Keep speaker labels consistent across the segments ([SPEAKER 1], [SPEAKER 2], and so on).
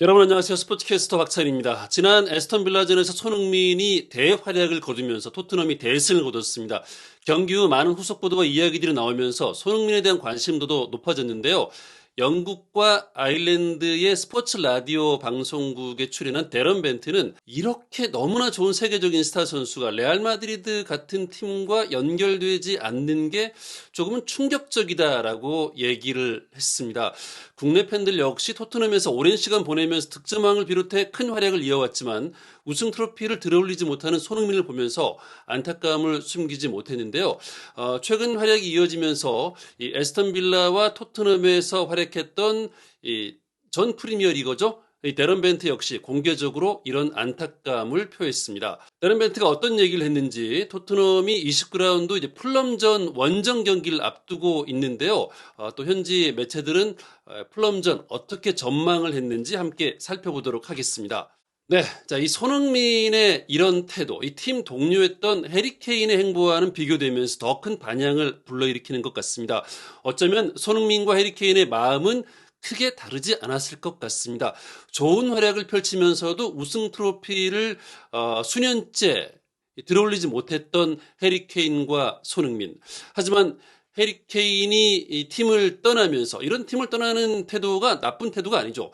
[SPEAKER 1] 여러분 안녕하세요. 스포츠캐스터 박찬입니다. 지난 에스턴 빌라전에서 손흥민이 대활약을 거두면서 토트넘이 대승을 거뒀습니다. 경기 후 많은 후속 보도와 이야기들이 나오면서 손흥민에 대한 관심도도 높아졌는데요. 영국과 아일랜드의 스포츠 라디오 방송국에 출연한 데런 벤트는 이렇게 너무나 좋은 세계적인 스타 선수가 레알 마드리드 같은 팀과 연결되지 않는 게 조금은 충격적이다라고 얘기를 했습니다. 국내 팬들 역시 토트넘에서 오랜 시간 보내면서 득점왕을 비롯해 큰 활약을 이어왔지만 우승 트로피를 들어올리지 못하는 손흥민을 보면서 안타까움을 숨기지 못했는데요. 최근 활약이 이어지면서 이 에스턴 빌라와 토트넘에서 활약했던 이 전 프리미어 리거죠. 이 데런 벤트 역시 공개적으로 이런 안타까움을 표했습니다. 데런 벤트가 어떤 얘기를 했는지 토트넘이 29라운드 이제 풀럼전 원정 경기를 앞두고 있는데요. 또 현지 매체들은 풀럼전 어떻게 전망을 했는지 함께 살펴보도록 하겠습니다. 네, 자, 이 손흥민의 이런 태도, 이 팀 동료였던 해리 케인의 행보와는 비교되면서 더 큰 반향을 불러일으키는 것 같습니다. 어쩌면 손흥민과 해리 케인의 마음은 크게 다르지 않았을 것 같습니다. 좋은 활약을 펼치면서도 우승 트로피를 수년째 들어올리지 못했던 해리 케인과 손흥민. 하지만 해리 케인이 이 팀을 떠나면서 이런 팀을 떠나는 태도가 나쁜 태도가 아니죠.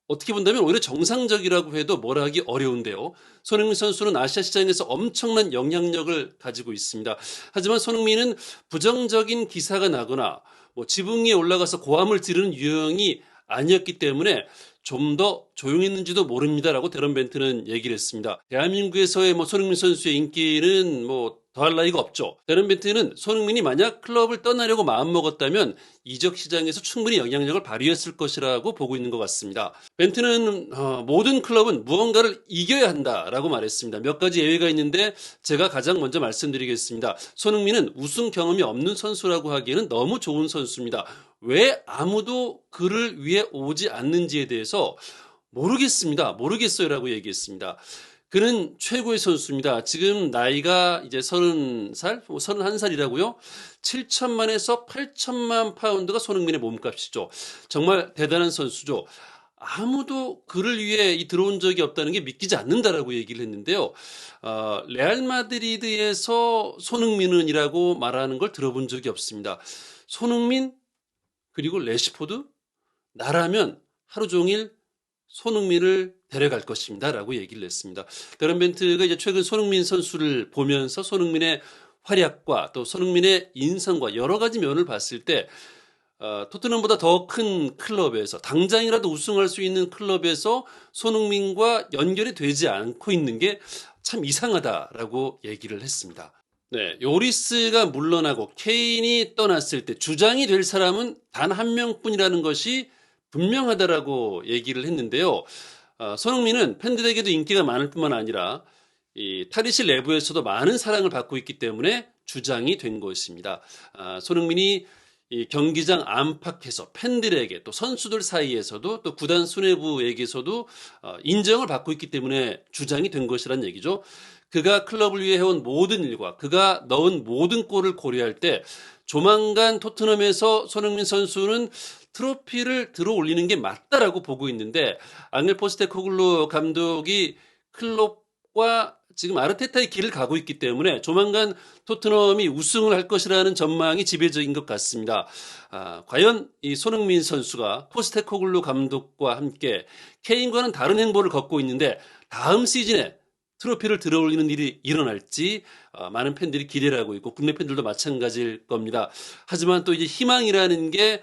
[SPEAKER 1] 어떻게 본다면 오히려 정상적이라고 해도 뭐라 하기 어려운데요. 손흥민 선수는 아시아 시장에서 엄청난 영향력을 가지고 있습니다. 하지만 손흥민은 부정적인 기사가 나거나 지붕 위에 올라가서 고함을 지르는 유형이 아니었기 때문에 좀 더 조용했는지도 모릅니다라고 데런 벤트는 얘기를 했습니다. 대한민국에서의 손흥민 선수의 인기는 더할 나위가 없죠. 데런 벤트는 손흥민이 만약 클럽을 떠나려고 마음먹었다면 이적 시장에서 충분히 영향력을 발휘했을 것이라고 보고 있는 것 같습니다. 벤트는 모든 클럽은 무언가를 이겨야 한다라고 말했습니다. 몇 가지 예외가 있는데 제가 가장 먼저 말씀드리겠습니다. 손흥민은 우승 경험이 없는 선수라고 하기에는 너무 좋은 선수입니다. 왜 아무도 그를 위해 오지 않는지에 대해서 모르겠어요라고 얘기했습니다. 그는 최고의 선수입니다. 지금 나이가 이제 30살, 31살이라고요? 7천만에서 8천만 파운드가 손흥민의 몸값이죠. 정말 대단한 선수죠. 아무도 그를 위해 들어온 적이 없다는 게 믿기지 않는다라고 얘기를 했는데요. 레알 마드리드에서 손흥민은이라고 말하는 걸 들어본 적이 없습니다. 손흥민 그리고 레시포드 나라면 하루 종일 손흥민을 데려갈 것입니다. 라고 얘기를 했습니다. 데런 벤트가 이제 최근 손흥민 선수를 보면서 손흥민의 활약과 또 손흥민의 인성과 여러 가지 면을 봤을 때 토트넘보다 더 큰 클럽에서 당장이라도 우승할 수 있는 클럽에서 손흥민과 연결이 되지 않고 있는 게 참 이상하다라고 얘기를 했습니다. 네, 요리스가 물러나고 케인이 떠났을 때 주장이 될 사람은 단 한 명뿐이라는 것이 분명하다라고 얘기를 했는데요. 손흥민은 팬들에게도 인기가 많을 뿐만 아니라 이 탈의실 내부에서도 많은 사랑을 받고 있기 때문에 주장이 된 것입니다. 손흥민이 이 경기장 안팎에서 팬들에게 또 선수들 사이에서도 또 구단 수뇌부에게서도 인정을 받고 있기 때문에 주장이 된 것이란 얘기죠. 그가 클럽을 위해 해온 모든 일과 그가 넣은 모든 골을 고려할 때 조만간 토트넘에서 손흥민 선수는 트로피를 들어올리는 게 맞다라고 보고 있는데 앙헬 포스테코글루 감독이 클롭과 지금 아르테타의 길을 가고 있기 때문에 조만간 토트넘이 우승을 할 것이라는 전망이 지배적인 것 같습니다. 과연 이 손흥민 선수가 포스테코글루 감독과 함께 케인과는 다른 행보를 걷고 있는데 다음 시즌에 트로피를 들어올리는 일이 일어날지 많은 팬들이 기대를 하고 있고 국내 팬들도 마찬가지일 겁니다. 하지만 또 이제 희망이라는 게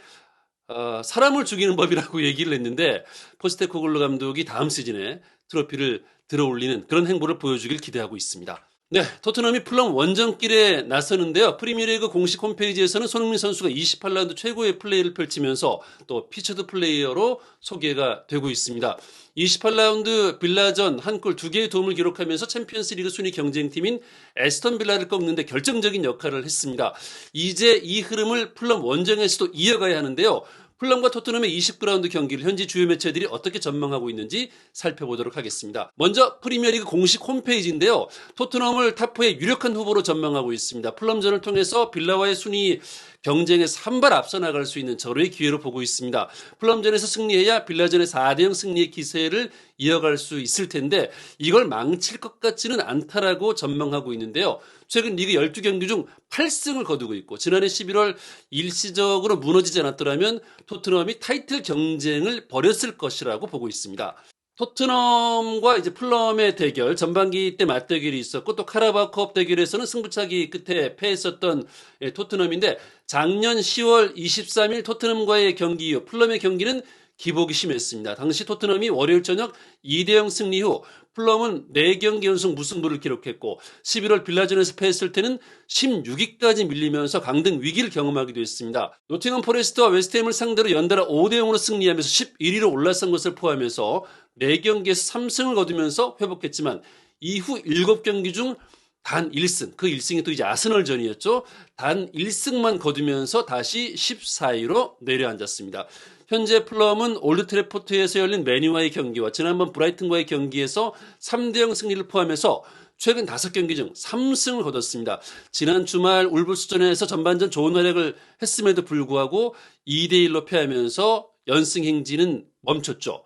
[SPEAKER 1] 사람을 죽이는 법이라고 얘기를 했는데 포스테코글루 감독이 다음 시즌에 트로피를 들어올리는 그런 행보를 보여주길 기대하고 있습니다. 네, 토트넘이 풀럼 원정길에 나서는데요. 프리미어리그 공식 홈페이지에서는 손흥민 선수가 28라운드 최고의 플레이를 펼치면서 또 피처드 플레이어로 소개가 되고 있습니다. 28라운드 빌라전 한 골 2개의 도움을 기록하면서 챔피언스 리그 순위 경쟁팀인 에스턴 빌라를 꺾는데 결정적인 역할을 했습니다. 이제 이 흐름을 풀럼 원정에서도 이어가야 하는데요. 풀럼과 토트넘의 20라운드 경기를 현지 주요 매체들이 어떻게 전망하고 있는지 살펴보도록 하겠습니다. 먼저 프리미어리그 공식 홈페이지인데요. 토트넘을 탑4의 유력한 후보로 전망하고 있습니다. 풀럼전을 통해서 빌라와의 순위 경쟁에서 한 발 앞서 나갈 수 있는 절호의 기회로 보고 있습니다. 풀럼전에서 승리해야 빌라전의 4대0 승리의 기세를 이어갈 수 있을 텐데 이걸 망칠 것 같지는 않다라고 전망하고 있는데요. 최근 리그 12경기 중 8승을 거두고 있고 지난해 11월 일시적으로 무너지지 않았더라면 토트넘이 타이틀 경쟁을 벌였을 것이라고 보고 있습니다. 토트넘과 이제 풀럼의 대결, 전반기 때 맞대결이 있었고 또 카라바오컵 대결에서는 승부차기 끝에 패했었던 토트넘인데 작년 10월 23일 토트넘과의 경기 이후 풀럼의 경기는 기복이 심했습니다. 당시 토트넘이 월요일 저녁 2대0 승리 후 풀럼은 4경기 연속 무승부를 기록했고 11월 빌라전에서 패했을 때는 16위까지 밀리면서 강등 위기를 경험하기도 했습니다. 노팅엄 포레스트와 웨스트햄을 상대로 연달아 5대0으로 승리하면서 11위로 올라선 것을 포함해서 4경기에서 3승을 거두면서 회복했지만 이후 7경기 중 단 1승, 그 1승이 또 이제 아스널전이었죠. 단 1승만 거두면서 다시 14위로 내려앉았습니다. 현재 풀럼은 올드 트래포트에서 열린 맨유와의 경기와 지난번 브라이튼과의 경기에서 3대0 승리를 포함해서 최근 5경기 중 3승을 거뒀습니다. 지난 주말 울브스전에서 전반전 좋은 활약을 했음에도 불구하고 2대1로 패하면서 연승 행진은 멈췄죠.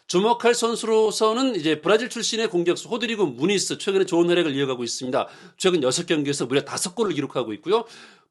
[SPEAKER 1] 주목할 선수로서는 이제 브라질 출신의 공격수 호드리고 무니스 최근에 좋은 활약을 이어가고 있습니다. 최근 6경기에서 무려 5골을 기록하고 있고요.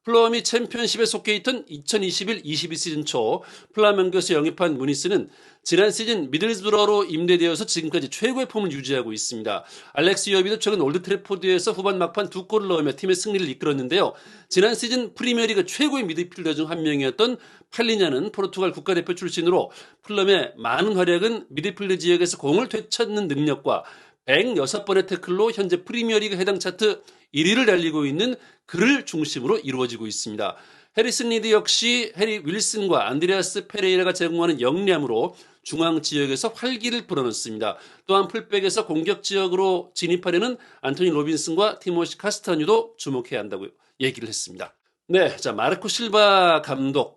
[SPEAKER 1] 플럼이 챔피언십에 속해 있던 2021-22 시즌 초 플라멩고에서 영입한 무니스는 지난 시즌 미들스브러로 임대되어서 지금까지 최고의 폼을 유지하고 있습니다. 알렉스 이어비도 최근 올드 트래포드에서 후반 막판 2골을 넣으며 팀의 승리를 이끌었는데요. 지난 시즌 프리미어리그 최고의 미드필더 중 한 명이었던 팔리냐는 포르투갈 국가대표 출신으로 플럼의 많은 활약은 미드필드 지역에서 공을 되찾는 능력과 106번의 태클로 현재 프리미어리그 해당 차트 1위를 달리고 있는 그를 중심으로 이루어지고 있습니다. 해리슨 리드 역시 해리 윌슨과 안드레아스 페레이라가 제공하는 역량으로 중앙 지역에서 활기를 불어넣습니다. 또한 풀백에서 공격 지역으로 진입하려는 안토니 로빈슨과 티모시 카스타뉴도 주목해야 한다고 얘기를 했습니다. 네, 자 마르코 실바 감독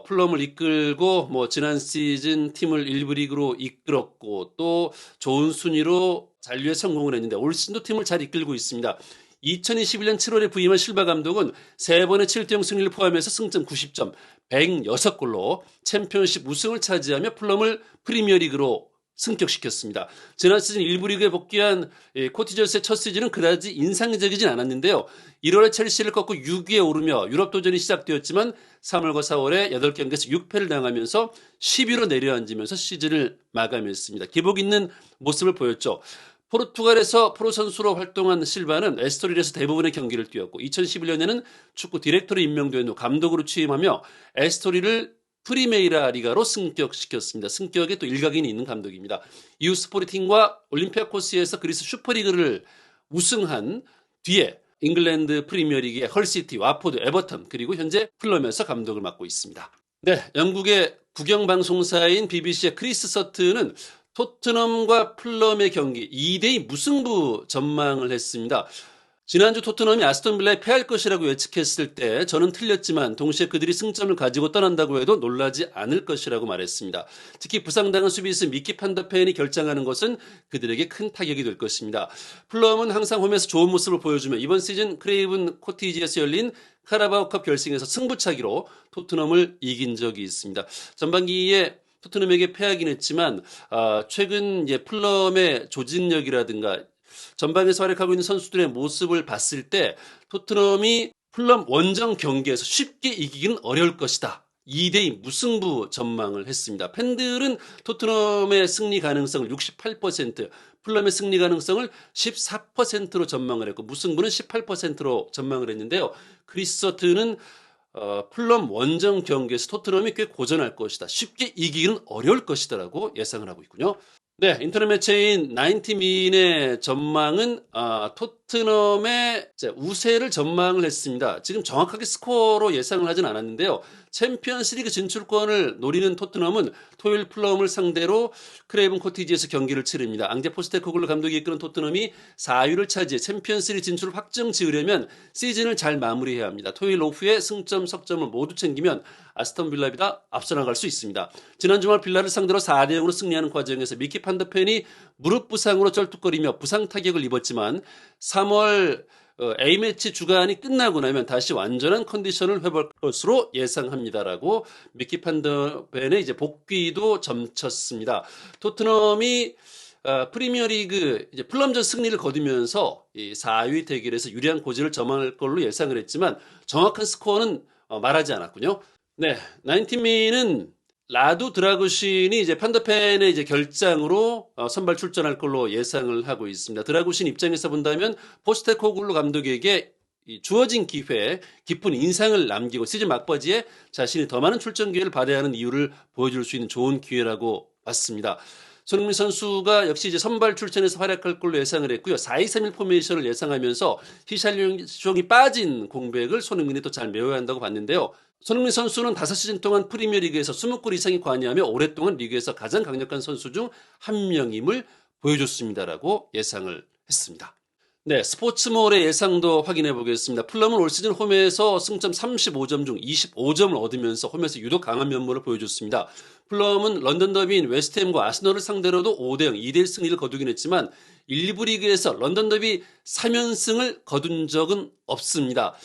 [SPEAKER 1] 풀럼을 이끌고 지난 시즌 팀을 1부 리그로 이끌었고 또 좋은 순위로 잔류에 성공을 했는데 올 시즌도 팀을 잘 이끌고 있습니다. 2021년 7월에 부임한 실바 감독은 3번의 7대0 승리를 포함해서 승점 90점, 106골로 챔피언십 우승을 차지하며 풀럼을 프리미어리그로 승격시켰습니다. 지난 시즌 1부 리그에 복귀한 코티저스의 첫 시즌은 그다지 인상적이진 않았는데요. 1월에 첼시를 꺾고 6위에 오르며 유럽 도전이 시작되었지만 3월과 4월에 8경기에서 6패를 당하면서 10위로 내려앉으면서 시즌을 마감했습니다. 기복 있는 모습을 보였죠. 포르투갈에서 프로 선수로 활동한 실바는 에스토릴에서 대부분의 경기를 뛰었고 2011년에는 축구 디렉터로 임명된 후 감독으로 취임하며 에스토릴을 프리메이라 리가로 승격시켰습니다. 승격에 또 일각이 있는 감독입니다. 이후 스포르팅과 올림피아코스에서 그리스 슈퍼리그를 우승한 뒤에 잉글랜드 프리미어리그의 헐시티, 와포드, 에버턴 그리고 현재 풀럼에서 감독을 맡고 있습니다. 네, 영국의 국영방송사인 BBC의 크리스 서튼은 토트넘과 풀럼의 경기 2대2 무승부 전망을 했습니다. 지난주 토트넘이 아스톤 빌라에 패할 것이라고 예측했을 때 저는 틀렸지만 동시에 그들이 승점을 가지고 떠난다고 해도 놀라지 않을 것이라고 말했습니다. 특히 부상당한 수비수 미키 판더펜이 결장하는 것은 그들에게 큰 타격이 될 것입니다. 풀럼은 항상 홈에서 좋은 모습을 보여주며 이번 시즌 크레이븐 코티지에서 열린 카라바오컵 결승에서 승부차기로 토트넘을 이긴 적이 있습니다. 전반기에 토트넘에게 패하긴 했지만 최근 풀럼의 조직력이라든가 전방에서 활약하고 있는 선수들의 모습을 봤을 때 토트넘이 풀럼 원정 경기에서 쉽게 이기기는 어려울 것이다. 2대2 무승부 전망을 했습니다. 팬들은 토트넘의 승리 가능성을 68%, 풀럼의 승리 가능성을 14%로 전망을 했고 무승부는 18%로 전망을 했는데요. 크리스 서튼은 풀럼 원정 경기에서 토트넘이 꽤 고전할 것이다. 쉽게 이기기는 어려울 것이다라고 예상을 하고 있군요. 네, 인터넷 매체인 90민의 전망은 토트넘의 우세를 전망을 했습니다. 지금 정확하게 스코어로 예상을 하진 않았는데요. 챔피언스리그 진출권을 노리는 토트넘은 토요일 플럼을 상대로 크레이븐 코티지에서 경기를 치릅니다. 앙제 포스테코글루 감독이 이끄는 토트넘이 4위를 차지해 챔피언스리그 진출을 확정 지으려면 시즌을 잘 마무리해야 합니다. 토요일 오후에 승점, 석점을 모두 챙기면 아스톤 빌라보다 앞서 나갈 수 있습니다. 지난 주말 빌라를 상대로 4대0으로 승리하는 과정에서 미키 판더펜이 무릎 부상으로 쩔뚝거리며 부상 타격을 입었지만 3월 A매치 주간이 끝나고 나면 다시 완전한 컨디션을 회복할 것으로 예상합니다라고 미키 판더벤의 이제 복귀도 점쳤습니다. 토트넘이 프리미어리그 이제 플럼전 승리를 거두면서 이 4위 대결에서 유리한 고지를 점할 걸로 예상을 했지만 정확한 스코어는 말하지 않았군요. 네, 나인틴미는 라두 드라구신이 이제 판더펜의 이제 결장으로 선발 출전할 걸로 예상을 하고 있습니다. 드라구신 입장에서 본다면 포스테코글루 감독에게 주어진 기회에 깊은 인상을 남기고 시즌 막바지에 자신이 더 많은 출전 기회를 받아야 하는 이유를 보여줄 수 있는 좋은 기회라고 봤습니다. 손흥민 선수가 역시 이제 선발 출전해서 활약할 걸로 예상을 했고요. 4-2-3-1 포메이션을 예상하면서 히샬리옹이 빠진 공백을 손흥민이 또 잘 메워야 한다고 봤는데요. 손흥민 선수는 5시즌 동안 프리미어리그에서 20골 이상이 관여하며 오랫동안 리그에서 가장 강력한 선수 중 한 명임을 보여줬습니다라고 예상을 했습니다. 네, 스포츠몰의 예상도 확인해 보겠습니다. 풀럼은 올 시즌 홈에서 승점 35점 중 25점을 얻으면서 홈에서 유독 강한 면모를 보여줬습니다. 풀럼은 런던 더비인 웨스트햄과 아스널을 상대로도 5대0, 2대1 승리를 거두긴 했지만 1, 2부 리그에서 런던 더비 3연승을 거둔 적은 없습니다.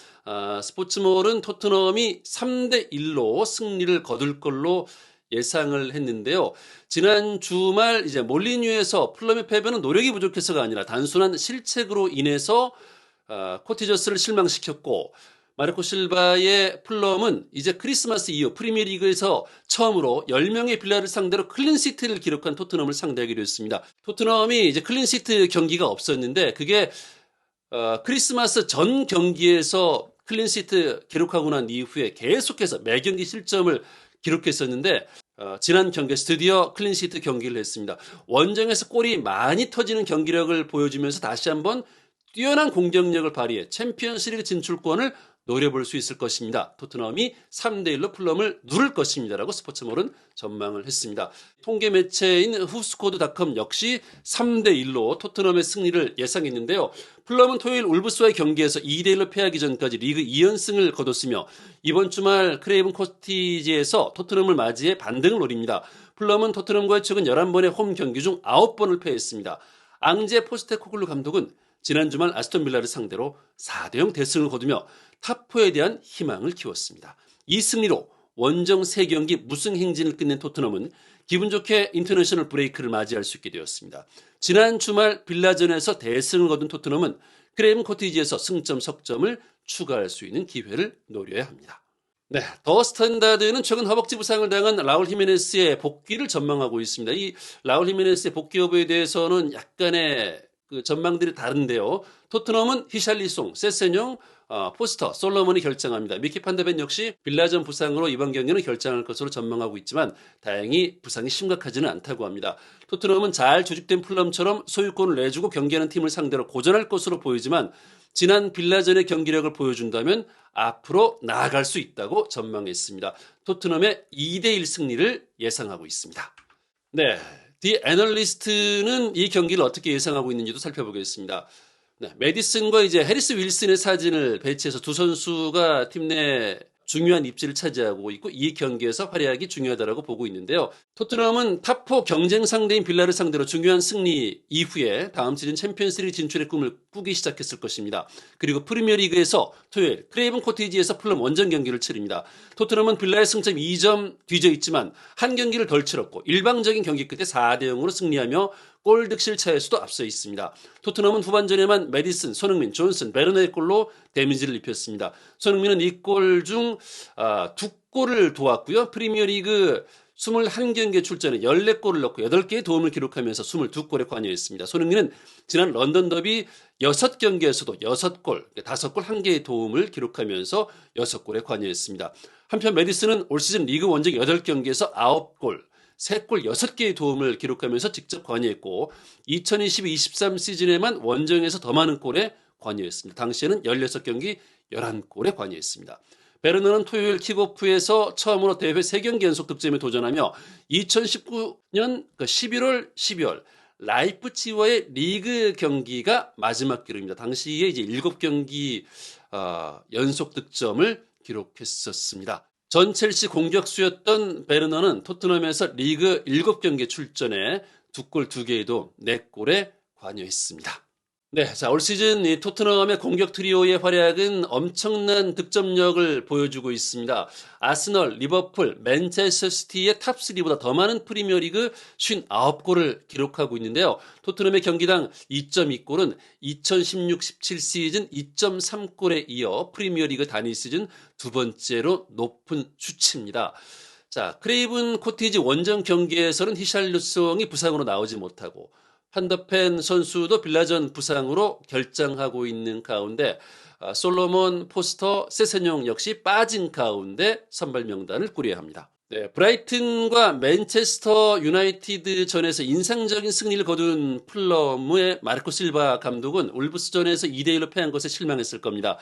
[SPEAKER 1] 스포츠몰은 토트넘이 3대1로 승리를 거둘 걸로 예상을 했는데요. 지난 주말 이제 몰리뉴에서 풀럼의 패배는 노력이 부족해서가 아니라 단순한 실책으로 인해서 코티저스를 실망시켰고 마르코 실바의 풀럼은 이제 크리스마스 이후 프리미어리그에서 처음으로 10명의 빌라를 상대로 클린시트를 기록한 토트넘을 상대하기로 했습니다. 토트넘이 이제 클린시트 경기가 없었는데 그게 크리스마스 전 경기에서 클린시트 기록하고 난 이후에 계속해서 매경기 실점을 기록했었는데 지난 경기에서 드디어 클린시트 경기를 했습니다. 원정에서 골이 많이 터지는 경기력을 보여주면서 다시 한번 뛰어난 공격력을 발휘해 챔피언스리그 진출권을 노려볼 수 있을 것입니다. 토트넘이 3대1로 풀럼을 누를 것입니다라고 스포츠몰은 전망을 했습니다. 통계 매체인 후스코드닷컴 역시 3대1로 토트넘의 승리를 예상했는데요. 풀럼은 토요일 울브스와의 경기에서 2대1로 패하기 전까지 리그 2연승을 거뒀으며 이번 주말 크레이븐 코티지에서 토트넘을 맞이해 반등을 노립니다. 풀럼은 토트넘과의 최근 11번의 홈 경기 중 9번을 패했습니다. 앙제 포스테코글루 감독은 지난 주말 아스톤 빌라를 상대로 4대0 대승을 거두며 탑4에 대한 희망을 키웠습니다. 이 승리로 원정 3경기 무승 행진을 끝낸 토트넘은 기분 좋게 인터내셔널 브레이크를 맞이할 수 있게 되었습니다. 지난 주말 빌라전에서 대승을 거둔 토트넘은 크레이븐 코티지에서 승점 석점을 추가할 수 있는 기회를 노려야 합니다. 네, 더 스탠다드는 최근 허벅지 부상을 당한 라울 히메네스의 복귀를 전망하고 있습니다. 이 라울 히메네스의 복귀 여부에 대해서는 약간의 전망들이 다른데요. 토트넘은 히샬리송, 세세뇽, 포스터, 솔로몬이 결정합니다. 미키 판더벤 역시 빌라전 부상으로 이번 경기는 결정할 것으로 전망하고 있지만 다행히 부상이 심각하지는 않다고 합니다. 토트넘은 잘 조직된 풀럼처럼 소유권을 내주고 경기하는 팀을 상대로 고전할 것으로 보이지만 지난 빌라전의 경기력을 보여준다면 앞으로 나아갈 수 있다고 전망했습니다. 토트넘의 2대1 승리를 예상하고 있습니다. 네, 디 애널리스트는 이 경기를 어떻게 예상하고 있는지도 살펴보겠습니다. 네, 메디슨과 이제 해리스 윌슨의 사진을 배치해서 두 선수가 팀 내 중요한 입지를 차지하고 있고 이 경기에서 활약이 중요하다고 보고 있는데요. 토트넘은 탑4 경쟁 상대인 빌라를 상대로 중요한 승리 이후에 다음 시즌 챔피언스리그 진출의 꿈을 꾸기 시작했을 것입니다. 그리고 프리미어리그에서 토요일 크레이븐 코티지에서 풀럼 원정 경기를 치릅니다. 토트넘은 빌라의 승점 2점 뒤져 있지만 한 경기를 덜 치렀고 일방적인 경기 끝에 4대0으로 승리하며 골 득실 차에서도 앞서 있습니다. 토트넘은 후반전에만 메디슨, 손흥민, 존슨, 베르너의 골로 데미지를 입혔습니다. 손흥민은 이 골 중 2골을 도왔고요. 프리미어리그 21경기에 출전해 14골을 넣고 8개의 도움을 기록하면서 22골에 관여했습니다. 손흥민은 지난 런던 더비 6경기에서도 6골, 5골 1개의 도움을 기록하면서 6골에 관여했습니다. 한편 메디슨은 올 시즌 리그 원정 8경기에서 9골, 3골 6개의 도움을 기록하면서 직접 관여했고 2022-23 시즌에만 원정에서 더 많은 골에 관여했습니다. 당시에는 16경기 11골에 관여했습니다. 베르너는 토요일 킥오프에서 처음으로 대회 3경기 연속 득점에 도전하며 2019년 11월, 12월 라이프치히와의 리그 경기가 마지막 기록입니다. 당시에 이제 7경기 연속 득점을 기록했었습니다. 전 첼시 공격수였던 베르너는 토트넘에서 리그 7경기에 출전해 2골 2개에도 4골에 관여했습니다. 네, 자, 올 시즌 이 토트넘의 공격 트리오의 활약은 엄청난 득점력을 보여주고 있습니다. 아스널, 리버풀, 맨체스터 시티의 탑3보다 더 많은 프리미어리그 59골을 기록하고 있는데요. 토트넘의 경기당 2.2골은 2016-17 시즌 2.3골에 이어 프리미어리그 단일 시즌 두 번째로 높은 수치입니다. 자, 크레이븐 코티지 원정 경기에서는 히샬루송이 부상으로 나오지 못하고 판더펜 선수도 빌라전 부상으로 결장하고 있는 가운데 솔로몬, 포스터, 세세뇽 역시 빠진 가운데 선발 명단을 꾸려야 합니다. 네, 브라이튼과 맨체스터 유나이티드 전에서 인상적인 승리를 거둔 풀럼의 마르코 실바 감독은 울브스전에서 2대1로 패한 것에 실망했을 겁니다.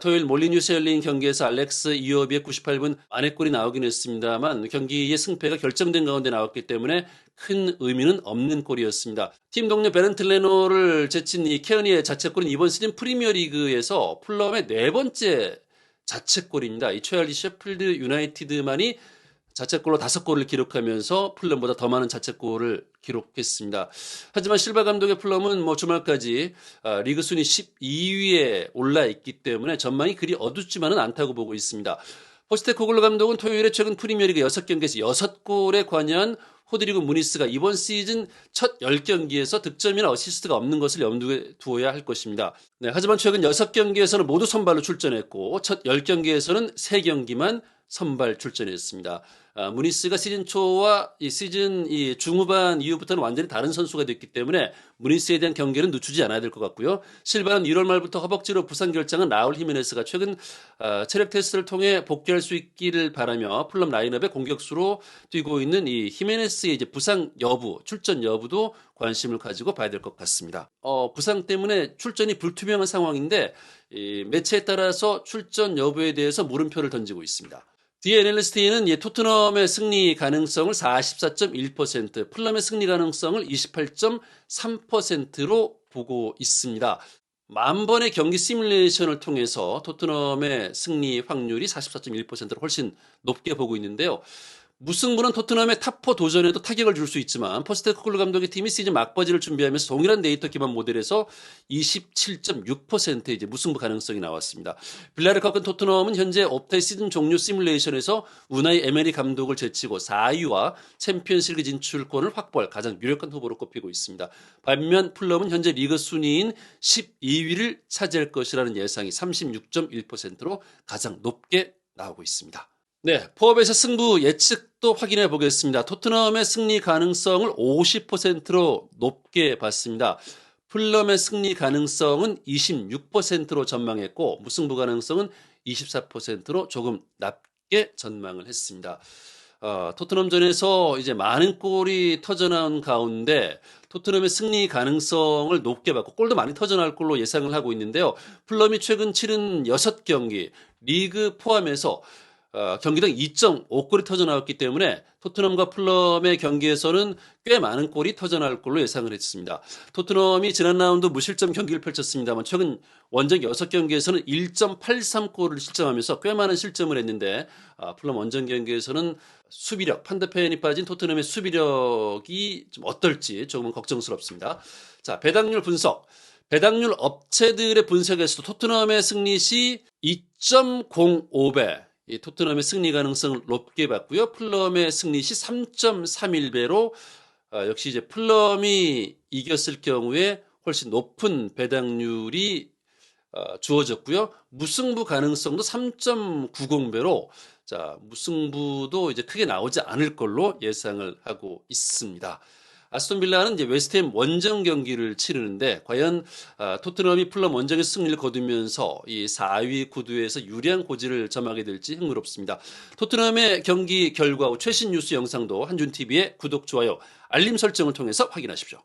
[SPEAKER 1] 토요일 몰리뉴스에 열린 경기에서 알렉스 이오비의 98분 만회골이 나오긴 했습니다만 경기의 승패가 결정된 가운데 나왔기 때문에 큰 의미는 없는 골이었습니다. 팀 동료 베렌트 레노를 제친 이 케어니의 자책골은 이번 시즌 프리미어리그에서 풀럼의 4번째 자책골입니다. 이 최알리 셰필드 유나이티드만이 자책골로 5골을 기록하면서 풀럼보다 더 많은 자책골을 기록했습니다. 하지만 실바 감독의 풀럼은 주말까지 리그 순위 12위에 올라 있기 때문에 전망이 그리 어둡지만은 않다고 보고 있습니다. 포스테코글루 감독은 토요일에 최근 프리미어리그 6경기에서 6골에 관여한 호드리고 무니스가 이번 시즌 첫 10경기에서 득점이나 어시스트가 없는 것을 염두에 두어야 할 것입니다. 네, 하지만 최근 6경기에서는 모두 선발로 출전했고 첫 10경기에서는 3경기만 선발 출전했습니다. 무니스가 시즌 초와 이 시즌 중후반 이후부터는 완전히 다른 선수가 됐기 때문에 무니스에 대한 경계는 늦추지 않아야 될 것 같고요. 실바는 1월 말부터 허벅지로 부상 결장한 라울 히메네스가 최근 체력 테스트를 통해 복귀할 수 있기를 바라며 풀럼 라인업의 공격수로 뛰고 있는 이 히메네스의 이제 부상 여부, 출전 여부도 관심을 가지고 봐야 될 것 같습니다. 부상 때문에 출전이 불투명한 상황인데 매체에 따라서 출전 여부에 대해서 물음표를 던지고 있습니다. DNLST는 토트넘의 승리 가능성을 44.1%, 풀럼의 승리 가능성을 28.3%로 보고 있습니다. 10,000번의 경기 시뮬레이션을 통해서 토트넘의 승리 확률이 44.1%로 훨씬 높게 보고 있는데요. 무승부는 토트넘의 탑4 도전에도 타격을 줄 수 있지만 포스테코글루 감독의 팀이 시즌 막바지를 준비하면서 동일한 데이터 기반 모델에서 27.6% 이제 무승부 가능성이 나왔습니다. 빌라를 꺾은 토트넘은 현재 옵타의 시즌 종료 시뮬레이션에서 우나이 에메리 감독을 제치고 4위와 챔피언스리그 진출권을 확보할 가장 유력한 후보로 꼽히고 있습니다. 반면 풀럼은 현재 리그 순위인 12위를 차지할 것이라는 예상이 36.1%로 가장 높게 나오고 있습니다. 네, 포업에서 승부 예측도 확인해 보겠습니다. 토트넘의 승리 가능성을 50%로 높게 봤습니다. 풀럼의 승리 가능성은 26%로 전망했고 무승부 가능성은 24%로 조금 낮게 전망을 했습니다. 토트넘전에서 이제 많은 골이 터져나온 가운데 토트넘의 승리 가능성을 높게 봤고 골도 많이 터져나올 걸로 예상을 하고 있는데요. 풀럼이 최근 치른 6경기 리그 포함해서 경기당 2.5골이 터져나왔기 때문에 토트넘과 풀럼의 경기에서는 꽤 많은 골이 터져나올 걸로 예상을 했습니다. 토트넘이 지난 라운드 무실점 경기를 펼쳤습니다만 최근 원정 6경기에서는 1.83골을 실점하면서 꽤 많은 실점을 했는데 풀럼 원정 경기에서는 수비력, 판더펜이 빠진 토트넘의 수비력이 좀 어떨지 조금은 걱정스럽습니다. 자, 배당률 분석. 배당률 업체들의 분석에서도 토트넘의 승리 시 2.05배 이 토트넘의 승리 가능성을 높게 봤고요. 풀럼의 승리 시 3.31배로 역시 이제 풀럼이 이겼을 경우에 훨씬 높은 배당률이 주어졌고요. 무승부 가능성도 3.90배로 자, 무승부도 이제 크게 나오지 않을 걸로 예상을 하고 있습니다. 아스톤 빌라는 이제 웨스트햄 원정 경기를 치르는데 과연 토트넘이 풀럼 원정에서 승리를 거두면서 이 4위 구도에서 유리한 고지를 점하게 될지 흥미롭습니다. 토트넘의 경기 결과 후 최신 뉴스 영상도 한준TV의 구독, 좋아요, 알림 설정을 통해서 확인하십시오.